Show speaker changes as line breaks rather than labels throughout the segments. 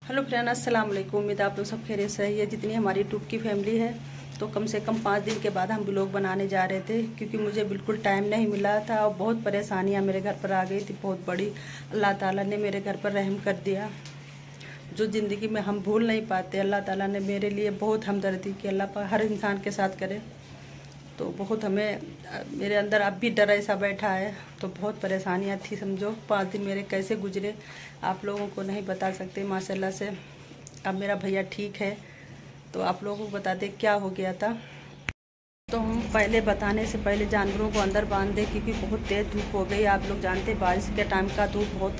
Hello friend, अस्सलाम वालेकुम। उम्मीद आप लोग सब खैरियत से रहिए। जितनी हमारी यूट्यूब की फैमिली है, तो कम से कम 5 दिन के बाद हम ब्लॉग बनाने जा रहे थे, क्योंकि मुझे बिल्कुल टाइम नहीं मिला था और बहुत परेशानियां मेरे घर पर आ गई थी, बहुत बड़ी। अल्लाह ताला ने मेरे घर पर रहम कर दिया, जो ज़िंदगी में हम भूल नहीं पाते। अल्लाह ताला ने मेरे लिए बहुत हमदर्दी की, अल्लाह पाक हर इंसान के साथ करे। तो बहुत हमें मेरे अंदर अब भी डर ऐसा बैठा है, तो बहुत परेशानियां थी। समझो 5 दिन मेरे कैसे गुजरे आप लोगों को नहीं बता सकते। माशाल्लाह से अब मेरा भैया ठीक है, तो आप लोगों को बता दें क्या हो गया था। तो हम पहले बताने से पहले जानवरों को अंदर बांध दें, क्योंकि बहुत तेज़ धूप हो गई। आप लोग जानते हैं बारिश के टाइम का धूप बहुत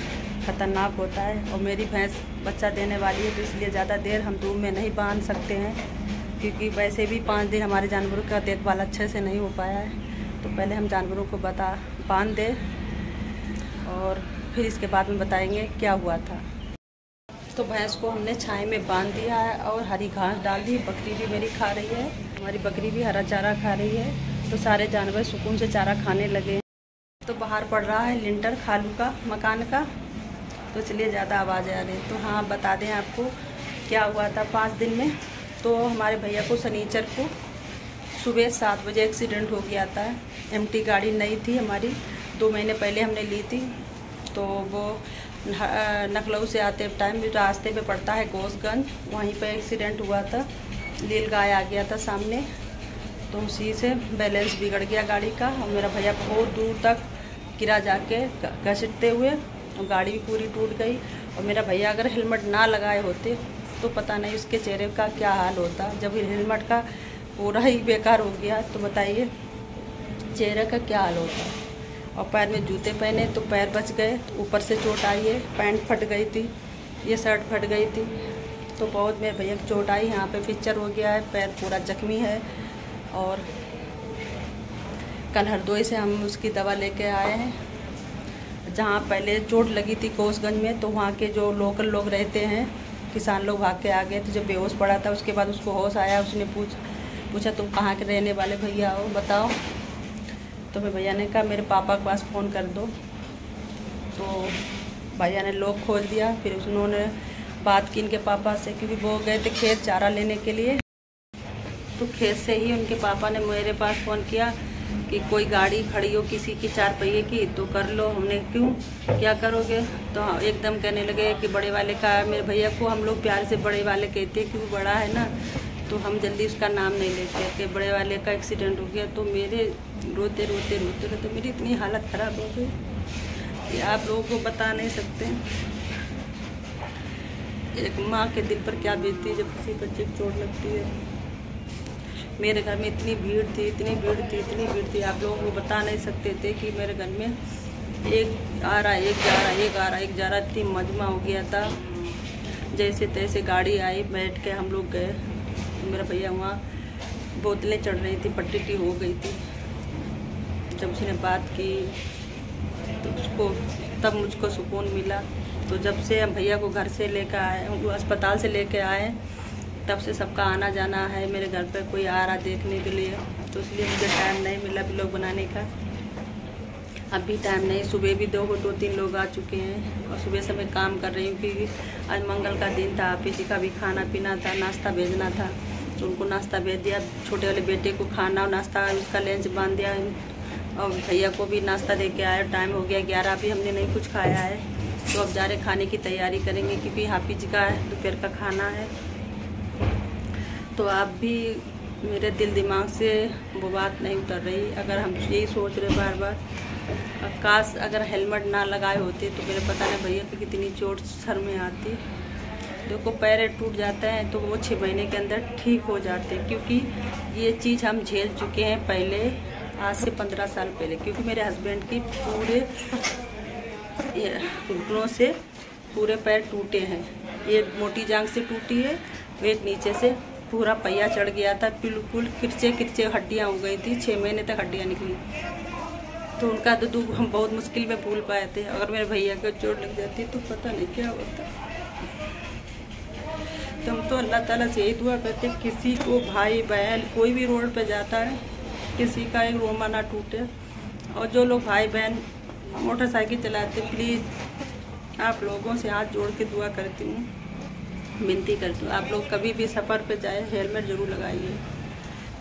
ख़तरनाक होता है, और मेरी भैंस बच्चा देने वाली है, तो इसलिए ज़्यादा देर हम धूप में नहीं बांध सकते हैं, क्योंकि वैसे भी 5 दिन हमारे जानवरों का देखभाल अच्छे से नहीं हो पाया है। तो पहले हम जानवरों को बांध दें, और फिर इसके बाद में बताएंगे क्या हुआ था। तो भैंस को हमने छाए में बांध दिया है और हरी घास डाल दी। बकरी भी मेरी खा रही है, हमारी बकरी भी हरा चारा खा रही है, तो सारे जानवर सुकून से चारा खाने लगे हैं। तो बाहर पड़ रहा है लिंटर खालू का मकान का, तो इसलिए ज़्यादा आवाज़ आ रही है। तो हाँ, बता दें आपको क्या हुआ था 5 दिन में। तो हमारे भैया को शनिचर को सुबह 7 बजे एक्सीडेंट हो गया था। एमटी गाड़ी नई थी हमारी, 2 महीने पहले हमने ली थी। तो वो लखनऊ से आते टाइम रास्ते पे पड़ता है गोसगंज, वहीं पे एक्सीडेंट हुआ था। नील गाय आ गया था सामने, तो उसी से बैलेंस बिगड़ गया गाड़ी का, और मेरा भैया बहुत दूर तक गिरा जाके घसीटते हुए, और गाड़ी भी पूरी टूट गई। और मेरा भैया अगर हेलमेट ना लगाए होते तो पता नहीं उसके चेहरे का क्या हाल होता। जब हेलमेट का पूरा ही बेकार हो गया, तो बताइए चेहरे का क्या हाल होता। और पैर में जूते पहने तो पैर बच गए, तो ऊपर से चोट आई है, पैंट फट गई थी, ये शर्ट फट गई थी, तो बहुत मेरे भैया की चोट आई। यहाँ पे पिक्चर हो गया है, पैर पूरा जख्मी है। और कल हरदोई से हम उसकी दवा लेके आए हैं। जहाँ पहले चोट लगी थी कोसगंज में, तो वहाँ के जो लोकल लोग रहते हैं, किसान लोग भाग के आ गए। तो जब बेहोश पड़ा था, उसके बाद उसको होश आया। उसने पूछा तुम कहाँ के रहने वाले भैया हो, बताओ। तो मेरे भैया ने कहा मेरे पापा के पास फ़ोन कर दो। तो भैया ने लोग खोज दिया, फिर उन्होंने बात की इनके पापा से, क्योंकि वो गए थे खेत चारा लेने के लिए। तो खेत से ही उनके पापा ने मेरे पास फ़ोन किया कि कोई गाड़ी खड़ी हो किसी की 4 पहिए की, तो कर लो। हमने क्यों, क्या करोगे? तो एकदम कहने लगे कि बड़े वाले का, मेरे भैया को हम लोग प्यार से बड़े वाले कहते हैं, क्योंकि बड़ा है ना, तो हम जल्दी उसका नाम नहीं लेते कि बड़े वाले का एक्सीडेंट हो गया। तो मेरे रोते रोते मेरी इतनी हालत ख़राब हो गई कि आप लोगों को बता नहीं सकते। एक माँ के दिल पर क्या बीतती है जब किसी बच्चे को चोट लगती है। मेरे घर में इतनी भीड़ थी, आप लोगों को बता नहीं सकते थे कि मेरे घर में एक आ रहा, एक जा रहा, एक आ रहा, एक जा रहा, इतनी मजमा हो गया था। जैसे तैसे गाड़ी आई, बैठ के हम लोग गए। मेरा भैया वहाँ बोतलें चढ़ रही थी, पट्टी हो गई थी। जब उसने बात की तो तब मुझको सुकून मिला। तो जब से हम भैया को घर से लेकर आए, अस्पताल से लेकर आए, तब से सबका आना जाना है। मेरे घर पे कोई आ रहा देखने के लिए, तो इसलिए मुझे टाइम नहीं मिला ब्लॉग बनाने का। अभी टाइम नहीं, सुबह भी 2-3 लोग आ चुके हैं, और सुबह से मैं काम कर रही हूँ, क्योंकि आज मंगल का दिन था। आप जी का भी खाना पीना था, नाश्ता भेजना था, तो उनको नाश्ता भेज दिया। छोटे वाले बेटे को खाना और नाश्ता, उसका लंच बांध दिया, और भैया को भी नाश्ता दे के आया। टाइम हो गया 11, अभी हमने नहीं कुछ खाया है। तो अब जा रहे खाने की तैयारी करेंगे, क्योंकि हाफी जी का दोपहर का खाना है। तो आप भी, मेरे दिल दिमाग से वो बात नहीं उतर रही। अगर हम यही सोच रहे बार बार, काश अगर हेलमेट ना लगाए होते तो मेरे पता नहीं भैया की कितनी चोट सर में आती। देखो पैर टूट जाता है तो वो 6 महीने के अंदर ठीक हो जाते हैं, क्योंकि ये चीज़ हम झेल चुके हैं पहले, आज से 15 साल पहले। क्योंकि मेरे हस्बैंड की पूरे घुटनों से पूरे पैर टूटे हैं। एक मोटी जांघ से टूटी है, एक नीचे से पूरा पहिया चढ़ गया था, बिल्कुल किरचे हड्डियाँ हो गई थी। 6 महीने तक हड्डियाँ निकली। तो उनका तो दुख हम बहुत मुश्किल में भूल पाए थे। अगर मेरे भैया को चोट लग जाती तो पता नहीं क्या होता। तो हम तो अल्लाह ताला से यही दुआ करते, किसी को भाई बहन कोई भी रोड पे जाता है, किसी का एक रोमा ना टूटे। और जो लोग भाई बहन मोटरसाइकिल चलाते, प्लीज़ आप लोगों से हाथ जोड़ के दुआ करती हूँ विनती करती हूँ, आप लोग कभी भी सफ़र पे जाए हेलमेट ज़रूर लगाइए।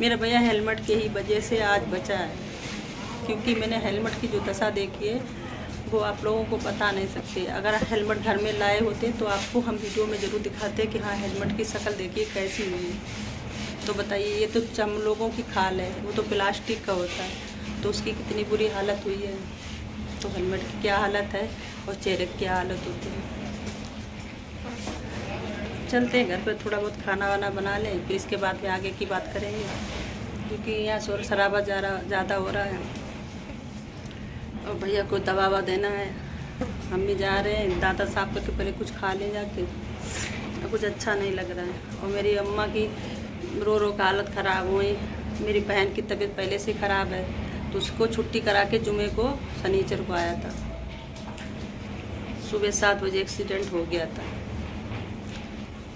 मेरा भैया हेलमेट के ही वजह से आज बचा है, क्योंकि मैंने हेलमेट की जो दशा देखी है वो आप लोगों को बता नहीं सकते। अगर हेलमेट घर में लाए होते तो आपको हम वीडियो में ज़रूर दिखाते कि हाँ हेलमेट की शक्ल देखिए कैसी हुई है। तो बताइए, ये तो हम लोगों की खाल है, वो तो प्लास्टिक का होता है, तो उसकी कितनी बुरी हालत हुई है। तो हेलमेट की क्या हालत है और चेहरे की क्या हालत होती है। चलते हैं घर पर, थोड़ा बहुत खाना वाना बना लें, फिर इसके बाद में आगे की बात करेंगे, क्योंकि यहाँ शोर शराबा ज़्यादा हो रहा है और भैया को दवा ववा देना है। हम भी जा रहे हैं, दांत साफ करके पहले कुछ खा लें जाके, कुछ अच्छा नहीं लग रहा है। और मेरी अम्मा की रो रो का हालत ख़राब हुई। मेरी बहन की तबीयत पहले से ख़राब है, तो उसको छुट्टी करा के जुमे को शनिचर को आया था। सुबह 7 बजे एक्सीडेंट हो गया था।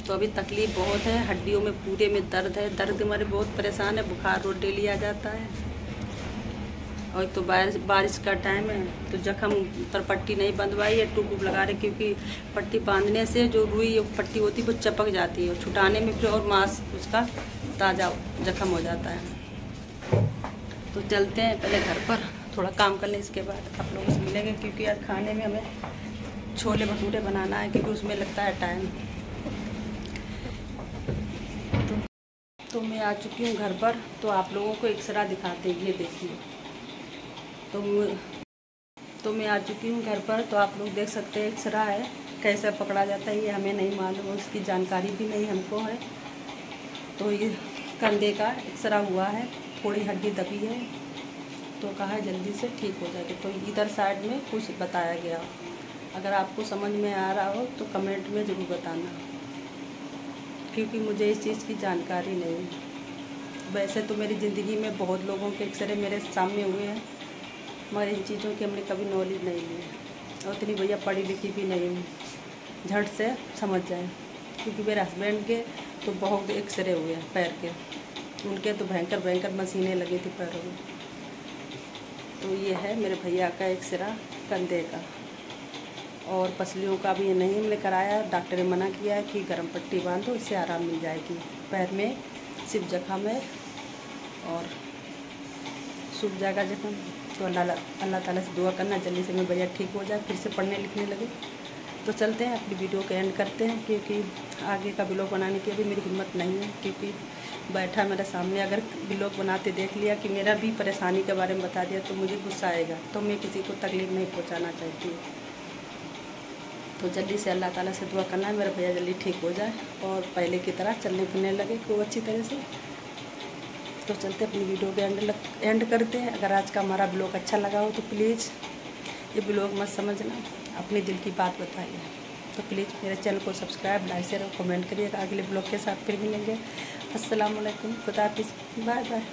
तो अभी तकलीफ़ बहुत है, हड्डियों में पूरे में दर्द है, दर्द हमारे बहुत परेशान है, बुखार रोज डेली आ जाता है। और तो बारिश का टाइम है, तो जख्म पर पट्टी नहीं बंधवाई है, टूब लगा रहे, क्योंकि पट्टी बांधने से जो रुई पट्टी होती है वो चपक जाती है और छुटाने में फिर और मांस उसका ताज़ा जख्म हो जाता है। तो चलते हैं पहले घर पर, थोड़ा काम कर लें, इसके बाद आप लोगों से मिलेंगे, क्योंकि आज खाने में हमें छोले भटूरे बनाना है, क्योंकि उसमें लगता है टाइम। तो मैं आ चुकी हूँ घर पर, तो आप लोगों को एक्सरा दिखाते हैं, ये देखिए। तो मैं आ चुकी हूँ घर पर, तो आप लोग देख सकते हैं एक्सरा है, कैसे पकड़ा जाता है ये हमें नहीं मालूम, उसकी जानकारी भी नहीं हमको है। तो ये कंधे का एक्सरा हुआ है, थोड़ी हड्डी दबी है, तो कहा जल्दी से ठीक हो जाएगी। तो इधर साइड में कुछ बताया गया, अगर आपको समझ में आ रहा हो तो कमेंट में ज़रूर बताना, क्योंकि मुझे इस चीज़ की जानकारी नहीं है। वैसे तो मेरी ज़िंदगी में बहुत लोगों के एक्सरे मेरे सामने हुए हैं, मगर इन चीज़ों की हमने कभी नॉलेज नहीं ली और इतनी भैया पढ़ी लिखी भी नहीं हूँ झट से समझ जाए, क्योंकि मेरे हस्बैंड के तो बहुत एक्सरे हुए हैं पैर के, उनके तो भयंकर भयंकर मशीनें लगी थी पैरों में। तो ये है मेरे भैया का एक्सरा कंधे का, और पसलियों का भी नहीं हमने कराया। डॉक्टर ने मना किया है कि गर्म पट्टी बांधो, इससे आराम मिल जाएगी। पैर में सिर्फ जख्म है और सूख जाएगा जख्म। तो अल्लाह ताला से दुआ करना जल्दी से मेरे भैया ठीक हो जाए, फिर से पढ़ने लिखने लगे। तो चलते हैं, अपनी वीडियो को एंड करते हैं, क्योंकि आगे का ब्लॉग बनाने की अभी मेरी हिम्मत नहीं है, क्योंकि बैठा मेरे सामने, अगर ब्लॉग बनाते देख लिया कि मेरा भी परेशानी के बारे में बता दिया तो मुझे गुस्सा आएगा। तो मैं किसी को तकलीफ़ नहीं पहुँचाना चाहती हूँ। तो जल्दी से अल्लाह ताला से दुआ करना है मेरा भैया जल्दी ठीक हो जाए और पहले की तरह चलने फिरने लगे खूब अच्छी तरह से। तो चलते अपनी वीडियो के एंड करते हैं। अगर आज का हमारा ब्लॉग अच्छा लगा हो तो प्लीज़ ये ब्लॉग मत समझना, अपने दिल की बात बताइए। तो प्लीज़ मेरे चैनल को सब्सक्राइब, लाइक, शेयर और कमेंट करिएगा। अगले ब्लॉग के साथ फिर मिलेंगे। अस्सलाम वालेकुम, खुदा हाफिज़, बाय बाय।